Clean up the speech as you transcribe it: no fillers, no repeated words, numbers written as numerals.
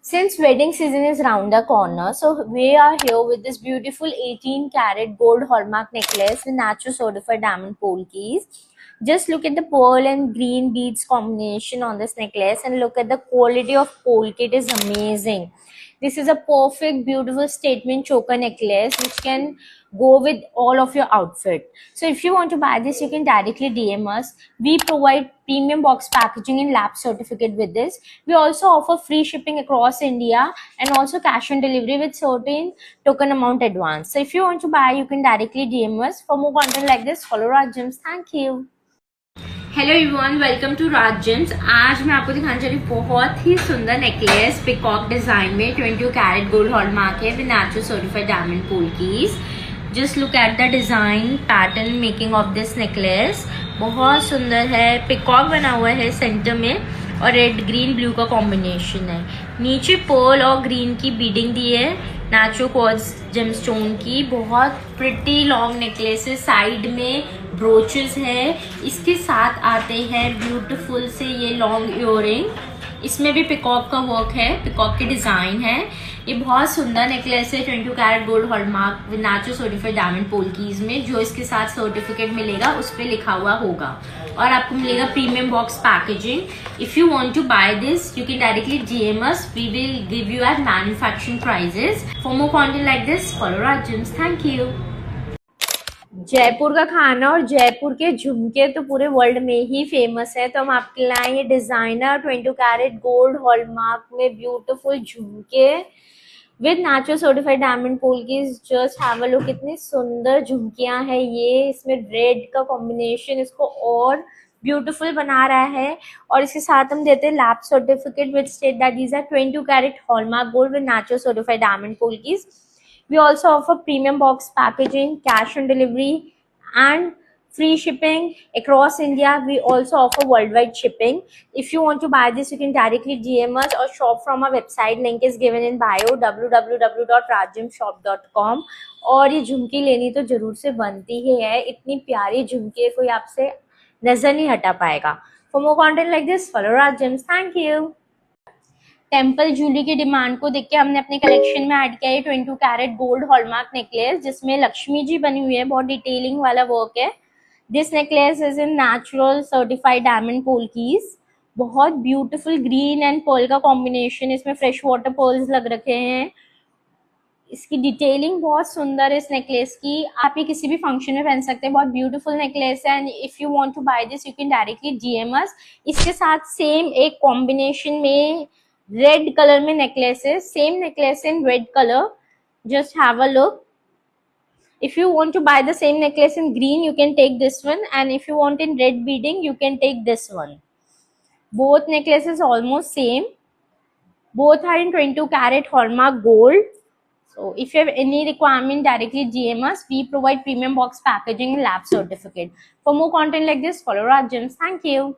Since wedding season is round the corner, so we are here with this beautiful 18 karat gold hallmark necklace with natural certified diamond pole keys. Just look at the pearl and green beads combination on this necklace and look at the quality of pole kit is amazing. This is a perfect, beautiful statement choker necklace which can go with all of your outfit. So if you want to buy this, you can directly DM us. We provide premium box packaging and lab certificate with this. We also offer free shipping across India and also cash on delivery with certain token amount advance. So if you want to buy, you can directly DM us. For more content like this, follow Raj Gems. Thank you. Hello everyone, welcome to Raj Gems. आज मैं आपको दिखाने जा रही हूँ बहुत ही सुंदर necklace peacock design में 22 कैरेट गोल्ड हॉलमार्क है with natural certified diamond polkis. Just look at the design pattern making of this necklace. बहुत सुंदर है, पिकॉक बना हुआ है सेंटर में और रेड ग्रीन ब्लू का कॉम्बिनेशन है। नीचे पर्ल और ग्रीन की बीडिंग दी है नेचुरल क्वार्ट्ज जेमस्टोन की। बहुत प्रिटी लॉन्ग नेकलेसेस, साइड में ब्रोचेस है, इसके साथ आते हैं ब्यूटीफुल से ये लॉन्ग इयररिंग। इसमें भी पिकॉक का वर्क है, पिकॉक की डिजाइन है। ये बहुत सुंदर नेकलेस है 22 carat gold hallmark with natural certified diamond polkis में। जो इसके साथ सर्टिफिकेट मिलेगा उस पर लिखा हुआ होगा और आपको मिलेगा premium box packaging. If you want to buy this, you can directly DM us, we will give you at manufacturing prices. For more content like this, follow Raj Gems. Thank you. Jaipur का खाना और जयपुर के झुमके तो पूरे वर्ल्ड में ही famous है, तो हम आपके लिए ये डिजाइनर 22 कैरेट गोल्ड हॉलमार्क में ब्यूटीफुल झुमके विद नेचुरल सर्टिफाइड डायमंड पोल की। जस्ट हैव अ लुक, कितनी सुंदर झुमकियां हैं ये। इसमें रेड का कॉम्बिनेशन इसको और ब्यूटीफुल बना रहा है और इसके साथ हम देते हैं lab certificate with state that these are 22 carat hallmark gold with natural certified diamond polkis. We also offer premium box packaging, cash on delivery, and free shipping across India. We also offer worldwide shipping. If you want to buy this, you can directly DM us or shop from our website. Link is given in bio, www.rajgemshop.com. और ये झुमकी लेनी तो जरूर से बनती ही है, इतनी प्यारी झुमकी कोई आपसे नजर नहीं हटा पाएगा। For more content like this, follow Raj Gems. Thank you. Temple jewellery की डिमांड को देख के हमने अपने कलेक्शन में ऐड किया है 22 कैरेट गोल्ड हॉलमार्क नेकलेस, जिसमें लक्ष्मी जी बनी हुई है, बहुत डिटेलिंग वाला वर्क है। This necklace is in natural certified diamond polkis. बहुत ब्यूटीफुल ग्रीन एंड पर्ल का कॉम्बिनेशन, इसमें फ्रेश वाटर पर्ल्स लग रखे हैं। इसकी डिटेलिंग बहुत सुंदर है इस नेकलेस की। आप ये किसी भी फंक्शन में पहन सकते हैं, बहुत ब्यूटीफुल नेकलेस है। And if you want to buy this, you can directly DM us. इसके साथ सेम एक कॉम्बिनेशन में रेड कलर में necklaces, same necklace in red colour, just have a look. If you want to buy the same necklace in green, you can take this one, and if you want in red beading, you can take this one. Both necklaces almost same. Both are in 22 carat hallmark gold. So if you have any requirement, directly DM us. We provide premium box packaging and lab certificate. For more content like this, follow Raj Gems. Thank you.